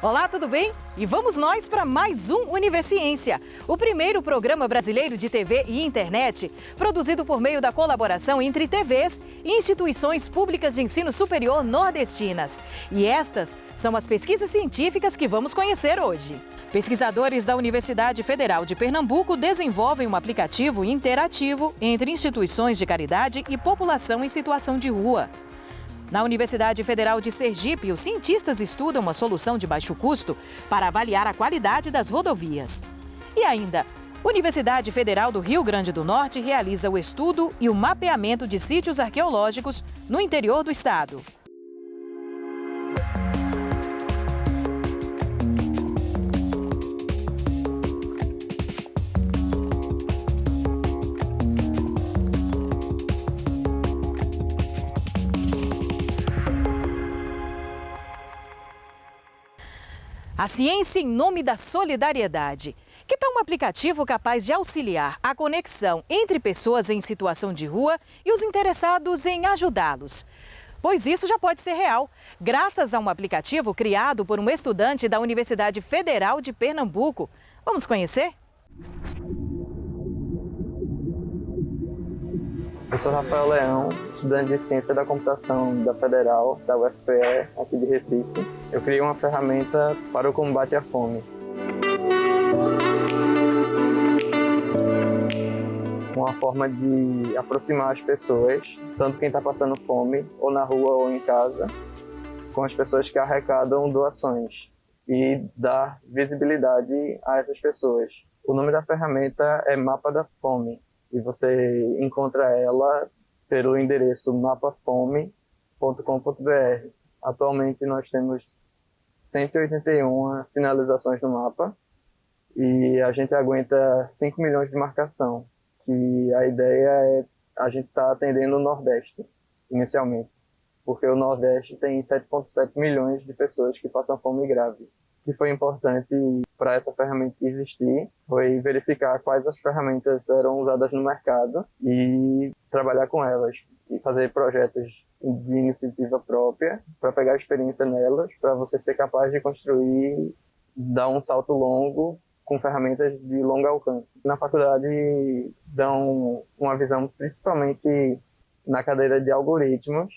Olá, tudo bem? E vamos nós para mais um Universiência, o primeiro programa brasileiro de TV e internet, produzido por meio da colaboração entre TVs e instituições públicas de ensino superior nordestinas. E estas são as pesquisas científicas que vamos conhecer hoje. Pesquisadores da Universidade Federal de Pernambuco desenvolvem um aplicativo interativo entre instituições de caridade e população em situação de rua. Na Universidade Federal de Sergipe, os cientistas estudam uma solução de baixo custo para avaliar a qualidade das rodovias. E ainda, a Universidade Federal do Rio Grande do Norte realiza o estudo e o mapeamento de sítios arqueológicos no interior do estado. A ciência em nome da solidariedade. Que tal um aplicativo capaz de auxiliar a conexão entre pessoas em situação de rua e os interessados em ajudá-los? Pois isso já pode ser real, graças a um aplicativo criado por um estudante da Universidade Federal de Pernambuco. Vamos conhecer? Eu sou Rafael Leão, estudante de Ciência da Computação da Federal, da UFPE, aqui de Recife. Eu criei uma ferramenta para o combate à fome. Uma forma de aproximar as pessoas, tanto quem está passando fome, ou na rua ou em casa, com as pessoas que arrecadam doações e dar visibilidade a essas pessoas. O nome da ferramenta é Mapa da Fome. E você encontra ela pelo endereço mapafome.com.br. Atualmente nós temos 181 sinalizações no mapa e a gente aguenta 5 milhões de marcação, que a ideia é a gente estar atendendo o Nordeste, inicialmente, porque o Nordeste tem 7,7 milhões de pessoas que passam fome grave. O que foi importante para essa ferramenta existir foi verificar quais as ferramentas eram usadas no mercado e trabalhar com elas e fazer projetos de iniciativa própria para pegar experiência nelas, para você ser capaz de construir, dar um salto longo com ferramentas de longo alcance. Na faculdade dão uma visão, principalmente na cadeira de algoritmos,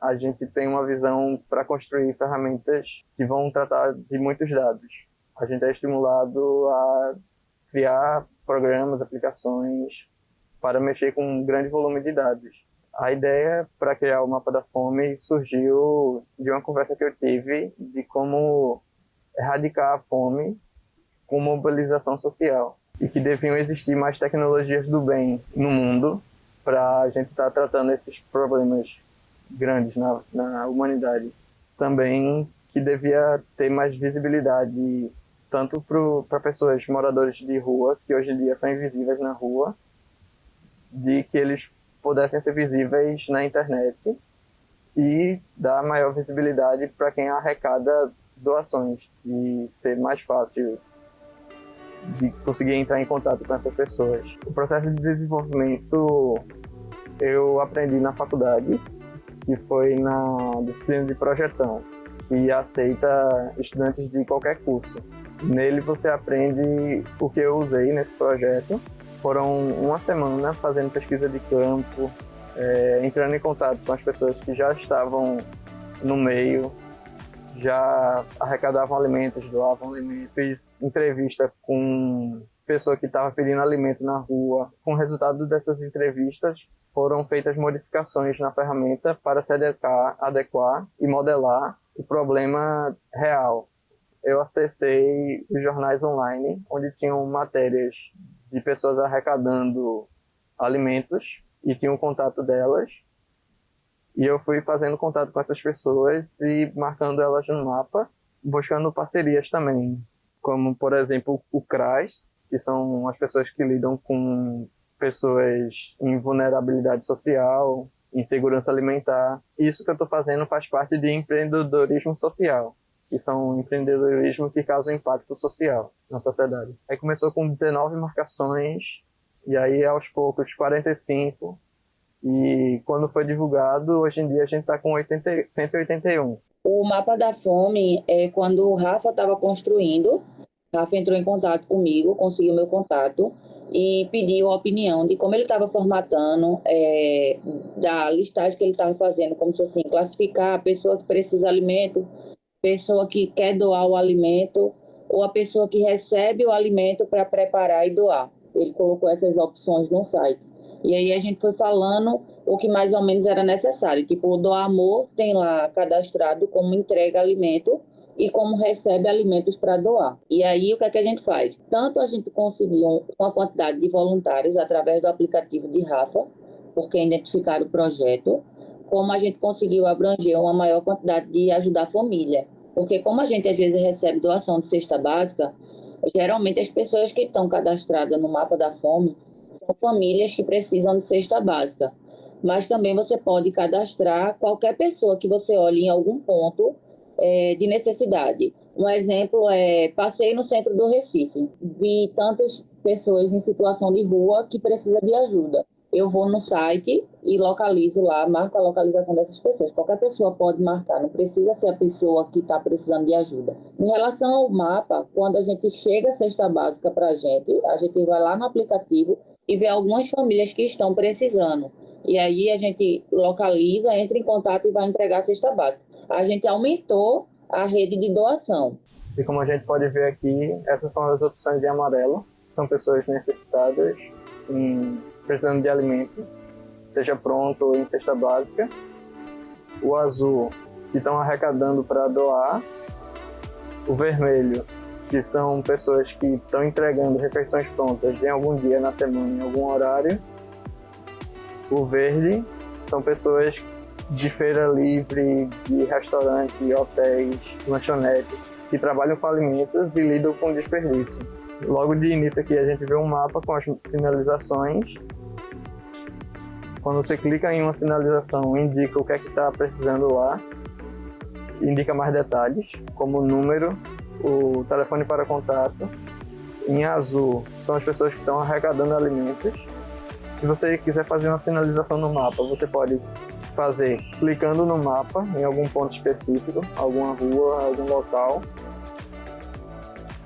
a gente tem uma visão para construir ferramentas que vão tratar de muitos dados. A gente é estimulado a criar programas, aplicações para mexer com um grande volume de dados. A ideia para criar o Mapa da Fome surgiu de uma conversa que eu tive de como erradicar a fome com mobilização social e que deviam existir mais tecnologias do bem no mundo para a gente estar tratando esses problemas grandes na humanidade. Também que devia ter mais visibilidade tanto para pessoas moradores de rua, que hoje em dia são invisíveis na rua, de que eles pudessem ser visíveis na internet e dar maior visibilidade para quem arrecada doações e ser mais fácil de conseguir entrar em contato com essas pessoas. O processo de desenvolvimento eu aprendi na faculdade, que foi na disciplina de projetão, que aceita estudantes de qualquer curso. Nele você aprende o que eu usei nesse projeto. Foram uma semana fazendo pesquisa de campo, entrando em contato com as pessoas que já estavam no meio, já arrecadavam alimentos, doavam alimentos. Fiz entrevista com pessoa que estava pedindo alimento na rua. Com o resultado dessas entrevistas, foram feitas modificações na ferramenta para se adequar e modelar o problema real. Eu acessei os jornais online, onde tinham matérias de pessoas arrecadando alimentos e tinha um contato delas. E eu fui fazendo contato com essas pessoas e marcando elas no mapa, buscando parcerias também, como, por exemplo, o CRAS, que são as pessoas que lidam com pessoas em vulnerabilidade social, insegurança alimentar. Isso que eu estou fazendo faz parte de empreendedorismo social, que são empreendedorismo que causam impacto social na sociedade. Aí começou com 19 marcações, e aí aos poucos 45, e quando foi divulgado, hoje em dia a gente está com 181. O mapa da fome é quando o Rafa estava construindo. Rafa entrou em contato comigo, conseguiu meu contato e pediu a opinião de como ele estava formatando, da listagem que ele estava fazendo, como se assim, classificar a pessoa que precisa de alimento, pessoa que quer doar o alimento ou a pessoa que recebe o alimento para preparar e doar. Ele colocou essas opções no site. E aí a gente foi falando o que mais ou menos era necessário. Tipo, o Doar Amor tem lá cadastrado como entrega alimento e como recebe alimentos para doar. E aí o que é que a gente faz? Tanto a gente conseguiu uma quantidade de voluntários através do aplicativo de Rafa, porque identificaram o projeto, como a gente conseguiu abranger uma maior quantidade de ajudar a família. Porque como a gente às vezes recebe doação de cesta básica, geralmente as pessoas que estão cadastradas no mapa da fome são famílias que precisam de cesta básica. Mas também você pode cadastrar qualquer pessoa que você olhe em algum ponto de necessidade. Um exemplo passei no centro do Recife, vi tantas pessoas em situação de rua que precisam de ajuda. Eu vou no site e localizo lá, marco a localização dessas pessoas. Qualquer pessoa pode marcar, não precisa ser a pessoa que está precisando de ajuda. Em relação ao mapa, quando a gente chega a cesta básica para a gente vai lá no aplicativo e vê algumas famílias que estão precisando. E aí a gente localiza, entra em contato e vai entregar a cesta básica. A gente aumentou a rede de doação. E como a gente pode ver aqui, essas são as opções de amarelo. São pessoas necessitadas, precisando de alimento, seja pronto ou em cesta básica. O azul, que estão arrecadando para doar. O vermelho, que são pessoas que estão entregando refeições prontas em algum dia na semana, em algum horário. O verde são pessoas de feira livre, de restaurante, hotéis, lanchonetes, que trabalham com alimentos e lidam com desperdício. Logo de início aqui a gente vê um mapa com as sinalizações. Quando você clica em uma sinalização, indica o que é que está precisando lá, indica mais detalhes, como o número, o telefone para contato. Em azul são as pessoas que estão arrecadando alimentos. Se você quiser fazer uma sinalização no mapa, você pode fazer clicando no mapa em algum ponto específico, alguma rua, algum local,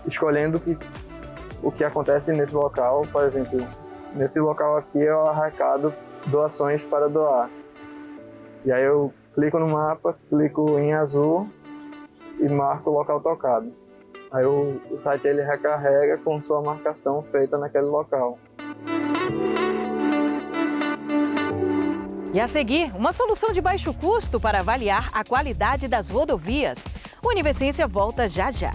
escolhendo o que acontece nesse local. Por exemplo, nesse local aqui eu arrecado doações para doar. E aí eu clico no mapa, clico em azul e marco o local tocado. Aí o site ele recarrega com sua marcação feita naquele local. E a seguir, uma solução de baixo custo para avaliar a qualidade das rodovias. O Univerciência volta já já.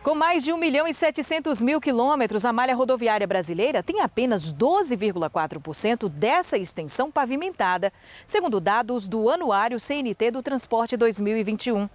Com mais de 1.700.000 quilômetros, a malha rodoviária brasileira tem apenas 12,4% dessa extensão pavimentada, segundo dados do Anuário CNT do Transporte 2021.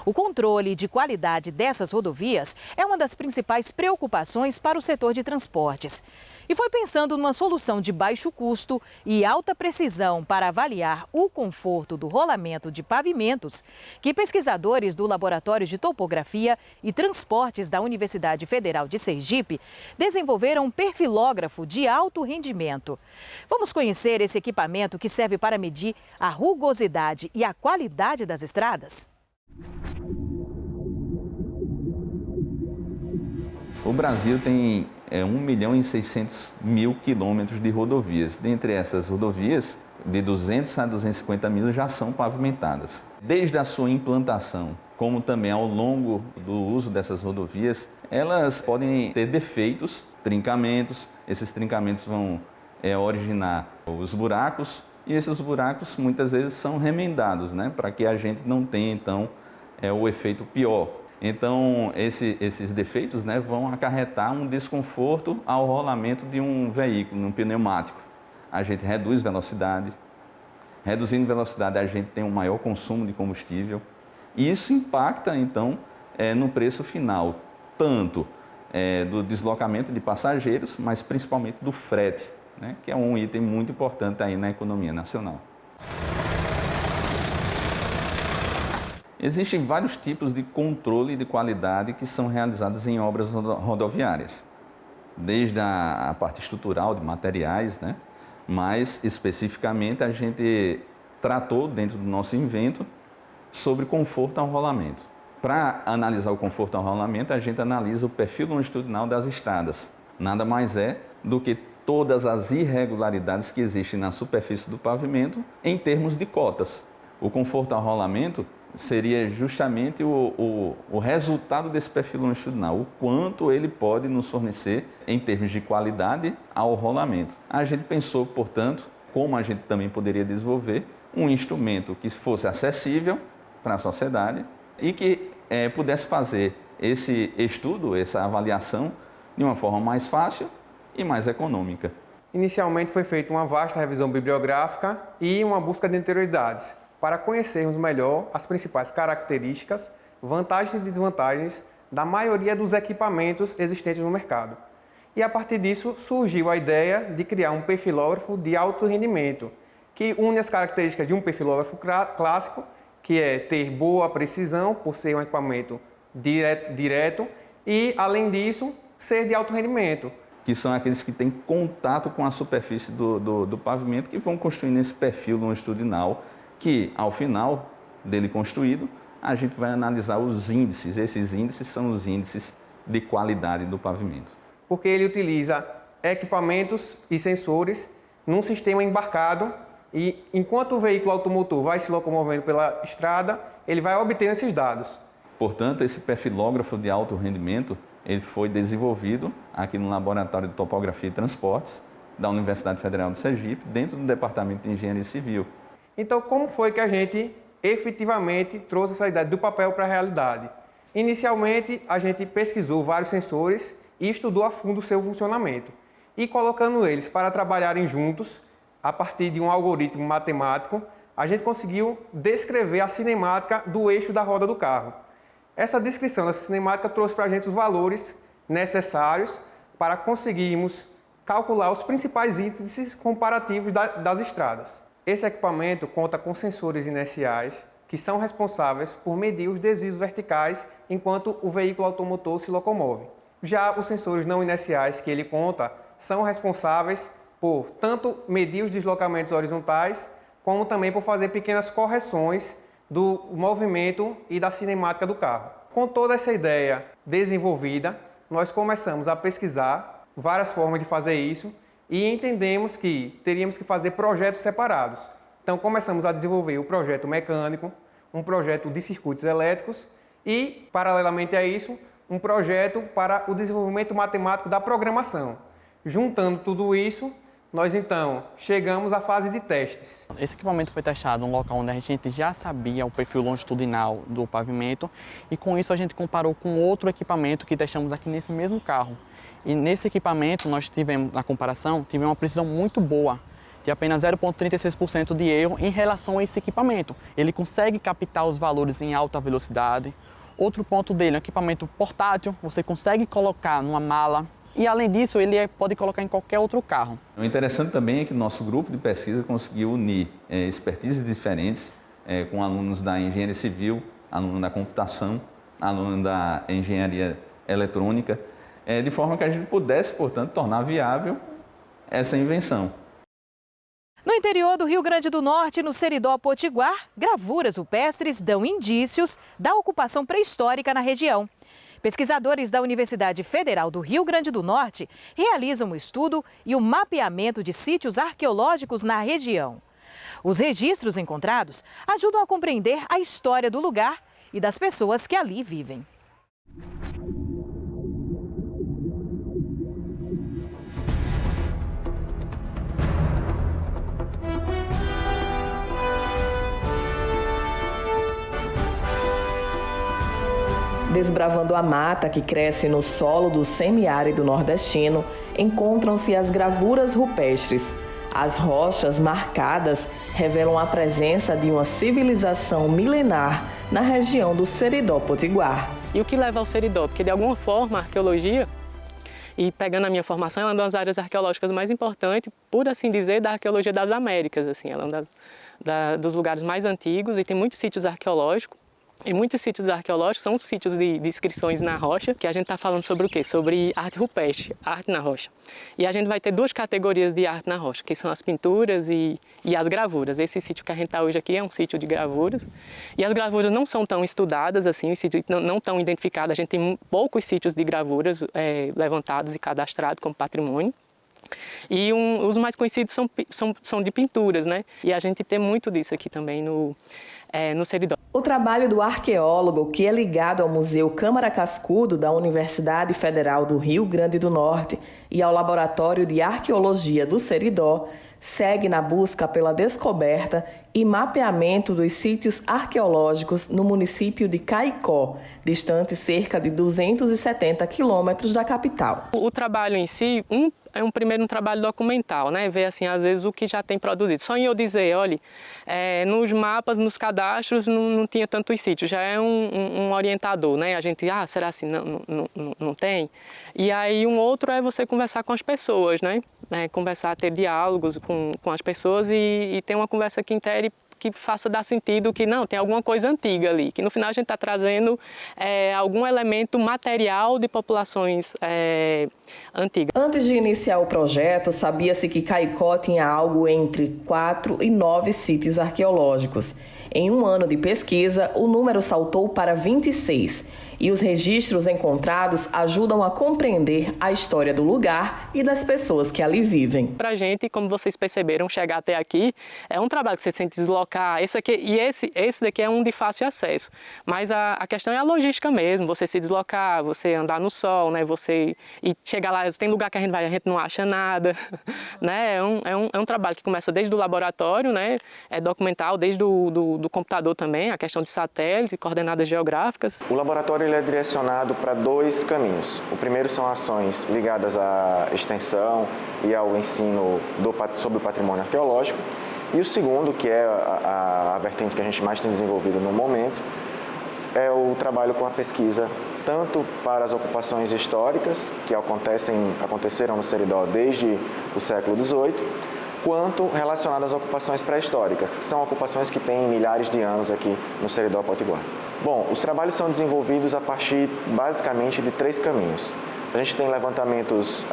O controle de qualidade dessas rodovias é uma das principais preocupações para o setor de transportes. E foi pensando numa solução de baixo custo e alta precisão para avaliar o conforto do rolamento de pavimentos que pesquisadores do Laboratório de Topografia e Transportes da Universidade Federal de Sergipe desenvolveram um perfilógrafo de alto rendimento. Vamos conhecer esse equipamento que serve para medir a rugosidade e a qualidade das estradas? O Brasil tem 1.600.000 quilômetros de rodovias. Dentre essas rodovias, de 200 a 250 mil já são pavimentadas. Desde a sua implantação, como também ao longo do uso dessas rodovias, elas podem ter defeitos, trincamentos. Esses trincamentos vão originar os buracos e esses buracos muitas vezes são remendados, para que a gente não tenha então o efeito pior. Então, esses defeitos vão acarretar um desconforto ao rolamento de um veículo, um pneumático. A gente reduz velocidade. Reduzindo velocidade, a gente tem um maior consumo de combustível. E isso impacta, então, no preço final, tanto do deslocamento de passageiros, mas principalmente do frete, que é um item muito importante aí na economia nacional. Existem vários tipos de controle de qualidade que são realizados em obras rodoviárias, desde a parte estrutural de materiais, né? Mas especificamente a gente tratou dentro do nosso invento sobre conforto ao rolamento. Para analisar o conforto ao rolamento, a gente analisa o perfil longitudinal das estradas. Nada mais é do que todas as irregularidades que existem na superfície do pavimento em termos de cotas. O conforto ao rolamento seria justamente o resultado desse perfil longitudinal, o quanto ele pode nos fornecer em termos de qualidade ao rolamento. A gente pensou, portanto, como a gente também poderia desenvolver um instrumento que fosse acessível para a sociedade e que pudesse fazer esse estudo, essa avaliação, de uma forma mais fácil e mais econômica. Inicialmente foi feita uma vasta revisão bibliográfica e uma busca de interioridades, para conhecermos melhor as principais características, vantagens e desvantagens da maioria dos equipamentos existentes no mercado. E a partir disso surgiu a ideia de criar um perfilógrafo de alto rendimento, que une as características de um perfilógrafo clássico, que é ter boa precisão, por ser um equipamento direto, e, além disso, ser de alto rendimento. Que são aqueles que têm contato com a superfície do pavimento, que vão construindo esse perfil longitudinal, que, ao final dele construído, a gente vai analisar os índices. Esses índices são os índices de qualidade do pavimento. Porque ele utiliza equipamentos e sensores num sistema embarcado e, enquanto o veículo automotor vai se locomovendo pela estrada, ele vai obtendo esses dados. Portanto, esse perfilógrafo de alto rendimento, ele foi desenvolvido aqui no Laboratório de Topografia e Transportes da Universidade Federal do Sergipe, dentro do Departamento de Engenharia Civil. Então, como foi que a gente efetivamente trouxe essa ideia do papel para a realidade? Inicialmente, a gente pesquisou vários sensores e estudou a fundo o seu funcionamento. E colocando eles para trabalharem juntos, a partir de um algoritmo matemático, a gente conseguiu descrever a cinemática do eixo da roda do carro. Essa descrição dessa cinemática trouxe para a gente os valores necessários para conseguirmos calcular os principais índices comparativos das estradas. Esse equipamento conta com sensores inerciais que são responsáveis por medir os desvios verticais enquanto o veículo automotor se locomove. Já os sensores não inerciais que ele conta são responsáveis por tanto medir os deslocamentos horizontais, como também por fazer pequenas correções do movimento e da cinemática do carro. Com toda essa ideia desenvolvida, nós começamos a pesquisar várias formas de fazer isso e entendemos que teríamos que fazer projetos separados. Então começamos a desenvolver o projeto mecânico, um projeto de circuitos elétricos e, paralelamente a isso, um projeto para o desenvolvimento matemático da programação. Juntando tudo isso, nós então chegamos à fase de testes. Esse equipamento foi testado em um local onde a gente já sabia o perfil longitudinal do pavimento e com isso a gente comparou com outro equipamento que testamos aqui nesse mesmo carro. E nesse equipamento nós tivemos, na comparação, uma precisão muito boa, de apenas 0,36% de erro em relação a esse equipamento. Ele consegue captar os valores em alta velocidade. Outro ponto dele é um equipamento portátil, você consegue colocar numa mala. E, além disso, ele pode colocar em qualquer outro carro. O interessante também é que nosso grupo de pesquisa conseguiu unir expertises diferentes com alunos da engenharia civil, alunos da computação, alunos da engenharia eletrônica, de forma que a gente pudesse, portanto, tornar viável essa invenção. No interior do Rio Grande do Norte, no Seridó Potiguar, gravuras rupestres dão indícios da ocupação pré-histórica na região. Pesquisadores da Universidade Federal do Rio Grande do Norte realizam o estudo e o mapeamento de sítios arqueológicos na região. Os registros encontrados ajudam a compreender a história do lugar e das pessoas que ali vivem. Desbravando a mata que cresce no solo do semiárido nordestino, encontram-se as gravuras rupestres. As rochas marcadas revelam a presença de uma civilização milenar na região do Seridó Potiguar. E o que leva ao Seridó? Porque, de alguma forma, a arqueologia, e pegando a minha formação, ela é uma das áreas arqueológicas mais importantes, por assim dizer, da arqueologia das Américas. Assim, ela é um dos lugares mais antigos e tem muitos sítios arqueológicos. E muitos sítios arqueológicos são sítios de inscrições na rocha, que a gente está falando sobre o quê? Sobre arte rupestre, arte na rocha. E a gente vai ter duas categorias de arte na rocha, que são as pinturas e as gravuras. Esse sítio que a gente está hoje aqui é um sítio de gravuras. E as gravuras não são tão estudadas assim, os sítios não tão identificados. A gente tem poucos sítios de gravuras levantados e cadastrados como patrimônio. E os mais conhecidos são de pinturas, né? E a gente tem muito disso aqui também no Seridó. O trabalho do arqueólogo, que é ligado ao Museu Câmara Cascudo da Universidade Federal do Rio Grande do Norte e ao Laboratório de Arqueologia do Seridó, segue na busca pela descoberta e mapeamento dos sítios arqueológicos no município de Caicó, distante cerca de 270 quilômetros da capital. O trabalho em si, é um trabalho documental, né? Ver assim, às vezes, o que já tem produzido. Só em eu dizer, olha, nos mapas, nos cadastros, não tinha tantos sítios, já é um orientador, né? A gente, será assim? Não tem? E aí um outro é você conversar com as pessoas, né? Conversar, ter diálogos com as pessoas e ter uma conversa que faça dar sentido que não, tem alguma coisa antiga ali, que no final a gente está trazendo algum elemento material de populações antigas. Antes de iniciar o projeto, sabia-se que Caicó tinha algo entre 4 e 9 sítios arqueológicos. Em um ano de pesquisa, o número saltou para 26. E os registros encontrados ajudam a compreender a história do lugar e das pessoas que ali vivem. Para a gente, como vocês perceberam, chegar até aqui é um trabalho que você tem que deslocar. Esse daqui é um de fácil acesso. Mas a questão é a logística mesmo, você se deslocar, você andar no sol, né? E chegar lá, tem lugar que a gente não acha nada. Né? É um trabalho que começa desde o laboratório, né? É documental, desde do computador também, a questão de satélite, coordenadas geográficas. O laboratório ele é direcionado para 2 caminhos. O primeiro são ações ligadas à extensão e ao ensino sobre o patrimônio arqueológico. E o segundo, que é a vertente que a gente mais tem desenvolvido no momento, é o trabalho com a pesquisa tanto para as ocupações históricas, que aconteceram no Seridó desde o século XVIII, quanto relacionadas às ocupações pré-históricas, que são ocupações que têm milhares de anos aqui no Seridó Potiguar. Bom, os trabalhos são desenvolvidos a partir, basicamente, de 3 caminhos. A gente tem levantamentos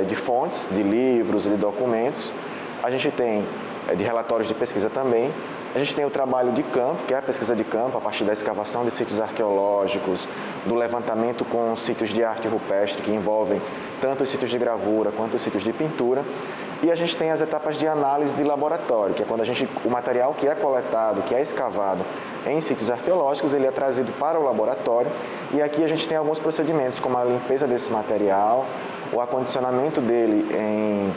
de fontes, de livros e de documentos. A gente tem de relatórios de pesquisa também. A gente tem o trabalho de campo, que é a pesquisa de campo, a partir da escavação de sítios arqueológicos, do levantamento com sítios de arte rupestre, que envolvem tanto os sítios de gravura quanto os sítios de pintura. E a gente tem as etapas de análise de laboratório, que é quando o material que é coletado, que é escavado em sítios arqueológicos, ele é trazido para o laboratório. E aqui a gente tem alguns procedimentos, como a limpeza desse material, o acondicionamento dele em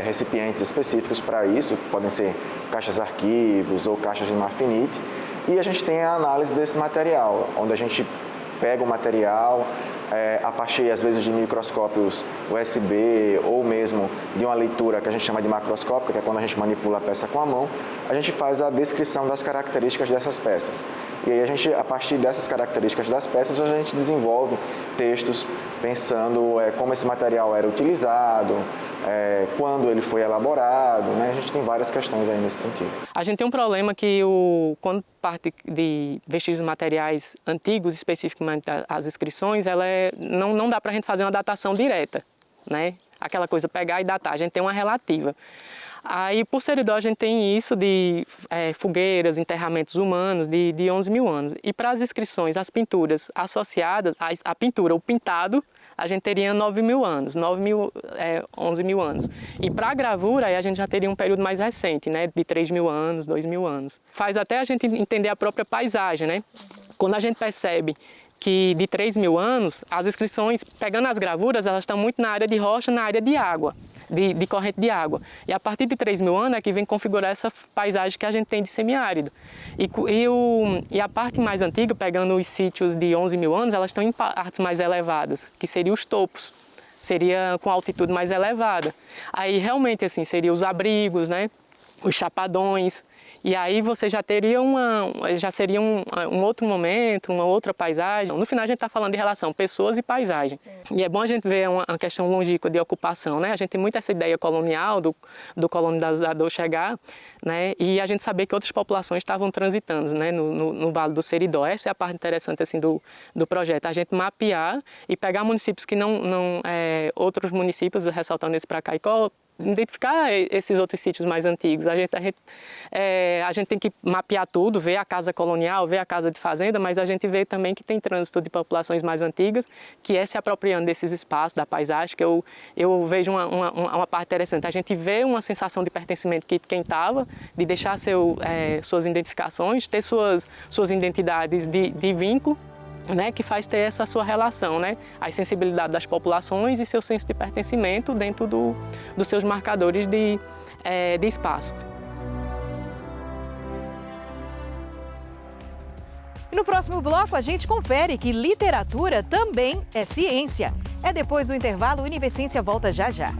recipientes específicos para isso, que podem ser caixas arquivos ou caixas de marfinite. E a gente tem a análise desse material, onde a gente pega o material a partir, às vezes, de microscópios USB ou mesmo de uma leitura que a gente chama de macroscópica, que é quando a gente manipula a peça com a mão, a gente faz a descrição das características dessas peças. E aí a partir dessas características das peças, a gente desenvolve textos pensando como esse material era utilizado, quando ele foi elaborado, né? A gente tem várias questões aí nesse sentido. A gente tem um problema que quando parte de vestígios materiais antigos, especificamente as inscrições, não dá para a gente fazer uma datação direta, né? Aquela coisa, pegar e datar, a gente tem uma relativa. Aí, por Seridó, a gente tem isso de fogueiras, enterramentos humanos de 11 mil anos. E para as inscrições, as pinturas associadas à pintura, o pintado, a gente teria 9 mil anos, 11 mil anos. E para a gravura, aí a gente já teria um período mais recente, né, de 3 mil anos, 2 mil anos. Faz até a gente entender a própria paisagem, né? Quando a gente percebe que de 3 mil anos, as inscrições, pegando as gravuras, elas estão muito na área de rocha, na área de água, de corrente de água. E a partir de 3 mil anos é que vem configurar essa paisagem que a gente tem de semiárido. E a parte mais antiga, pegando os sítios de 11 mil anos, elas estão em partes mais elevadas, que seriam os topos. Seria com altitude mais elevada. Aí realmente assim, seriam os abrigos, né? Os chapadões. E aí você já teria seria um outro momento, uma outra paisagem. No final a gente está falando de relação pessoas e paisagem. Sim. E é bom a gente ver uma questão longínqua de ocupação, né? A gente tem muito essa ideia colonial do colonizador chegar, né? E a gente saber que outras populações estavam transitando, né? No Vale do Seridó. Essa é a parte interessante assim do projeto, a gente mapear e pegar municípios que outros municípios, ressaltando esse para Caicó, identificar esses outros sítios mais antigos. A gente tem que mapear tudo, ver a casa colonial, ver a casa de fazenda, mas a gente vê também que tem trânsito de populações mais antigas, que é se apropriando desses espaços, da paisagem, que eu vejo uma parte interessante. A gente vê uma sensação de pertencimento que quem estava, de deixar suas identificações, ter suas identidades de vínculo, né, que faz ter essa sua relação, né, a sensibilidade das populações e seu senso de pertencimento dentro dos seus marcadores de espaço. E no próximo bloco a gente confere que literatura também é ciência. É depois do intervalo, Universiência volta já já.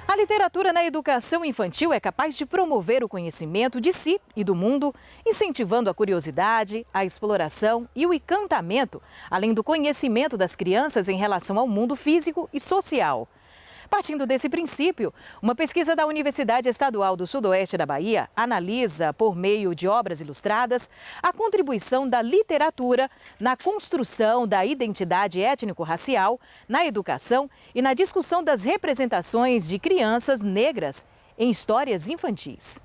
A literatura na educação infantil é capaz de promover o conhecimento de si e do mundo, incentivando a curiosidade, a exploração e o encantamento, além do conhecimento das crianças em relação ao mundo físico e social. Partindo desse princípio, uma pesquisa da Universidade Estadual do Sudoeste da Bahia analisa, por meio de obras ilustradas, a contribuição da literatura na construção da identidade étnico-racial, na educação e na discussão das representações de crianças negras em histórias infantis.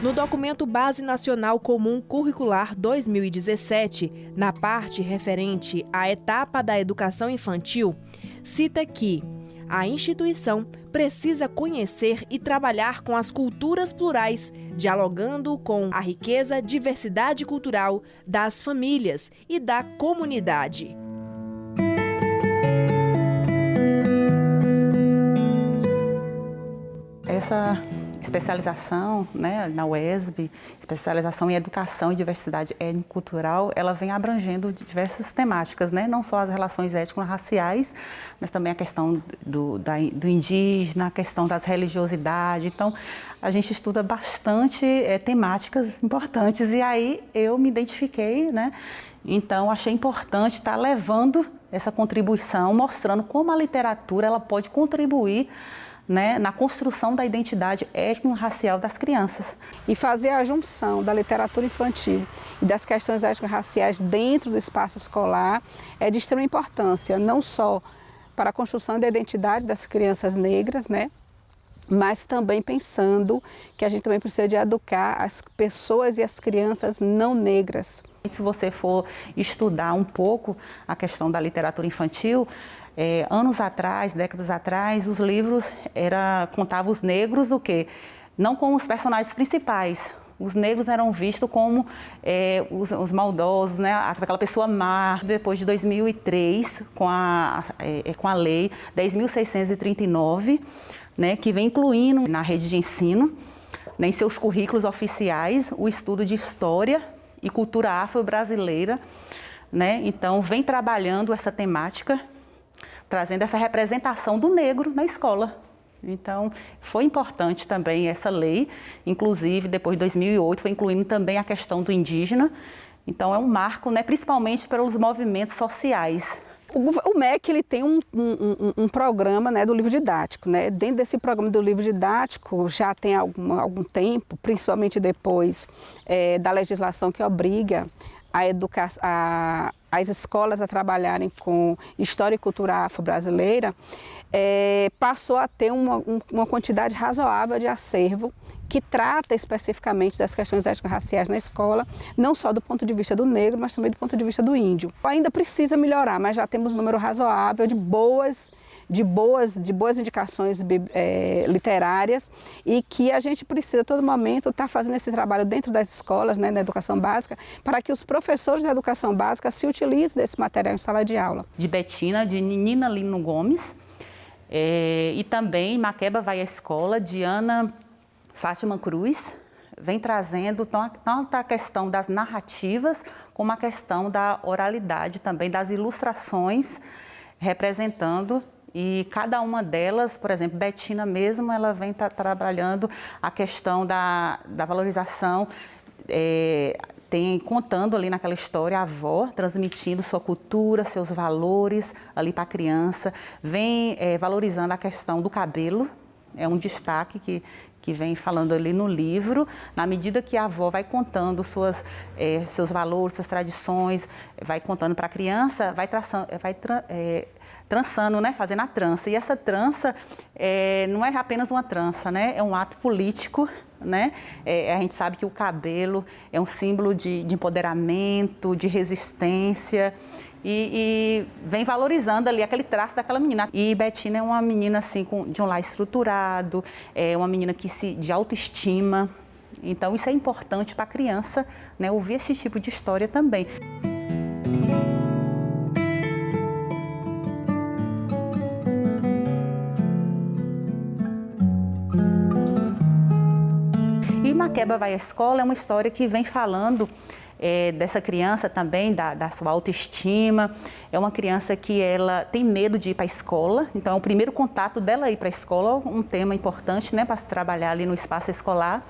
No documento Base Nacional Comum Curricular 2017, na parte referente à etapa da educação infantil, cita que a instituição precisa conhecer e trabalhar com as culturas plurais, dialogando com a riqueza, diversidade cultural das famílias e da comunidade. Essa especialização, né, na UESB, especialização em educação e diversidade étnico-cultural, ela vem abrangendo diversas temáticas, né, não só as relações étnico-raciais, mas também a questão do indígena, a questão das religiosidades. Então, a gente estuda bastante temáticas importantes e aí eu me identifiquei, né, então achei importante estar levando essa contribuição, mostrando como a literatura ela pode contribuir, né, na construção da identidade étnico-racial das crianças. E fazer a junção da literatura infantil e das questões étnico-raciais dentro do espaço escolar é de extrema importância, não só para a construção da identidade das crianças negras, né, mas também pensando que a gente também precisa de educar as pessoas e as crianças não negras. E se você for estudar um pouco a questão da literatura infantil, anos atrás, décadas atrás, os livros contavam os negros o quê? Não como os personagens principais. Os negros eram vistos como os maldosos, né? Aquela pessoa má. Depois de 2003, com a lei 10.639, né, que vem incluindo na rede de ensino, né, em seus currículos oficiais, o estudo de história e cultura afro-brasileira, né? Então, vem trabalhando essa temática, trazendo essa representação do negro na escola. Então, foi importante também essa lei, inclusive, depois de 2008, foi incluindo também a questão do indígena. Então, é um marco, né, principalmente pelos movimentos sociais. O MEC ele tem um programa, né, do livro didático. Né? Dentro desse programa do livro didático, já tem algum tempo, principalmente depois da legislação que obriga as escolas a trabalharem com história e cultura afro-brasileira, passou a ter uma quantidade razoável de acervo que trata especificamente das questões étnico-raciais na escola, não só do ponto de vista do negro, mas também do ponto de vista do índio. Ainda precisa melhorar, mas já temos um número razoável de boas indicações literárias e que a gente precisa, a todo momento, estar fazendo esse trabalho dentro das escolas, né, na educação básica, para que os professores da educação básica se utilizem desse material em sala de aula. De Betina, de Nina Lino Gomes, e também Maqueba Vai à Escola, de Ana Fátima Cruz, vem trazendo tanto a questão das narrativas como a questão da oralidade também, das ilustrações representando. E cada uma delas, por exemplo, Betina mesmo, ela vem trabalhando a questão da valorização, contando ali naquela história a avó, transmitindo sua cultura, seus valores ali para a criança, vem valorizando a questão do cabelo, é um destaque que vem falando ali no livro, na medida que a avó vai contando seus valores, suas tradições, vai contando para a criança, vai trançando, né? Fazendo a trança. E essa trança não é apenas uma trança, né? É um ato político, né? A gente sabe que o cabelo é um símbolo de empoderamento, de resistência e vem valorizando ali aquele traço daquela menina. E Betina é uma menina assim, de um lar estruturado, é uma menina de autoestima. Então isso é importante para a criança, né? Ouvir esse tipo de história também. E Maqueba Vai à Escola é uma história que vem falando dessa criança também, da sua autoestima. É uma criança que ela tem medo de ir para a escola, então é o primeiro contato dela ir para a escola, um tema importante, né, para trabalhar ali no espaço escolar.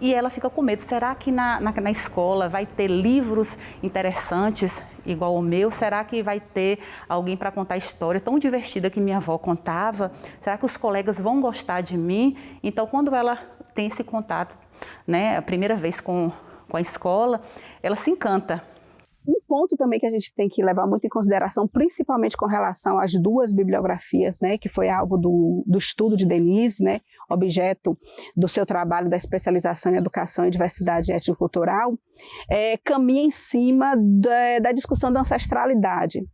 E ela fica com medo, será que na escola vai ter livros interessantes igual o meu? Será que vai ter alguém para contar a história tão divertida que minha avó contava? Será que os colegas vão gostar de mim? Então, quando ela tem esse contato, né, a primeira vez com a escola, ela se encanta. Um ponto também que a gente tem que levar muito em consideração, principalmente com relação às duas bibliografias, né, que foi alvo do estudo de Denise, né, objeto do seu trabalho da especialização em educação e diversidade étnico-cultural, caminha em cima da discussão da ancestralidade.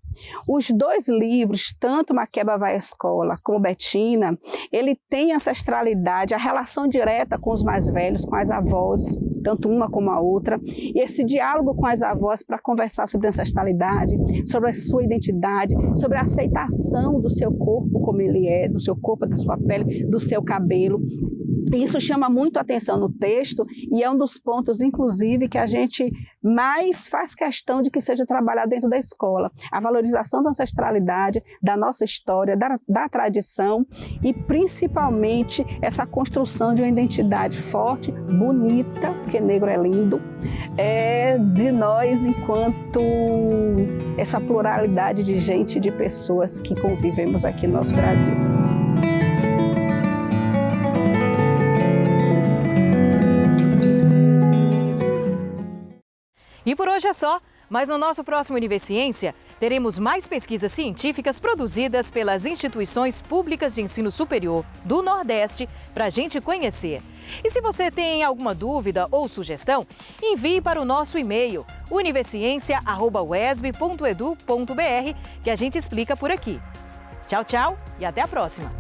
Os dois livros, tanto Maqueba Vai à Escola como Betina, ele tem ancestralidade, a relação direta com os mais velhos, com as avós, tanto uma como a outra, e esse diálogo com as avós para conversar sobre ancestralidade, sobre a sua identidade, sobre a aceitação do seu corpo como ele é, do seu corpo, da sua pele, do seu cabelo. Isso chama muito a atenção no texto e é um dos pontos, inclusive, que a gente mais faz questão de que seja trabalhado dentro da escola. A valorização da ancestralidade, da nossa história, da tradição e, principalmente, essa construção de uma identidade forte, bonita, porque negro é lindo, de nós enquanto essa pluralidade de gente, de pessoas que convivemos aqui no nosso Brasil. E por hoje é só, mas no nosso próximo Univerciência teremos mais pesquisas científicas produzidas pelas instituições públicas de ensino superior do Nordeste para a gente conhecer. E se você tem alguma dúvida ou sugestão, envie para o nosso e-mail universiencia@uesb.edu.br que a gente explica por aqui. Tchau, tchau e até a próxima!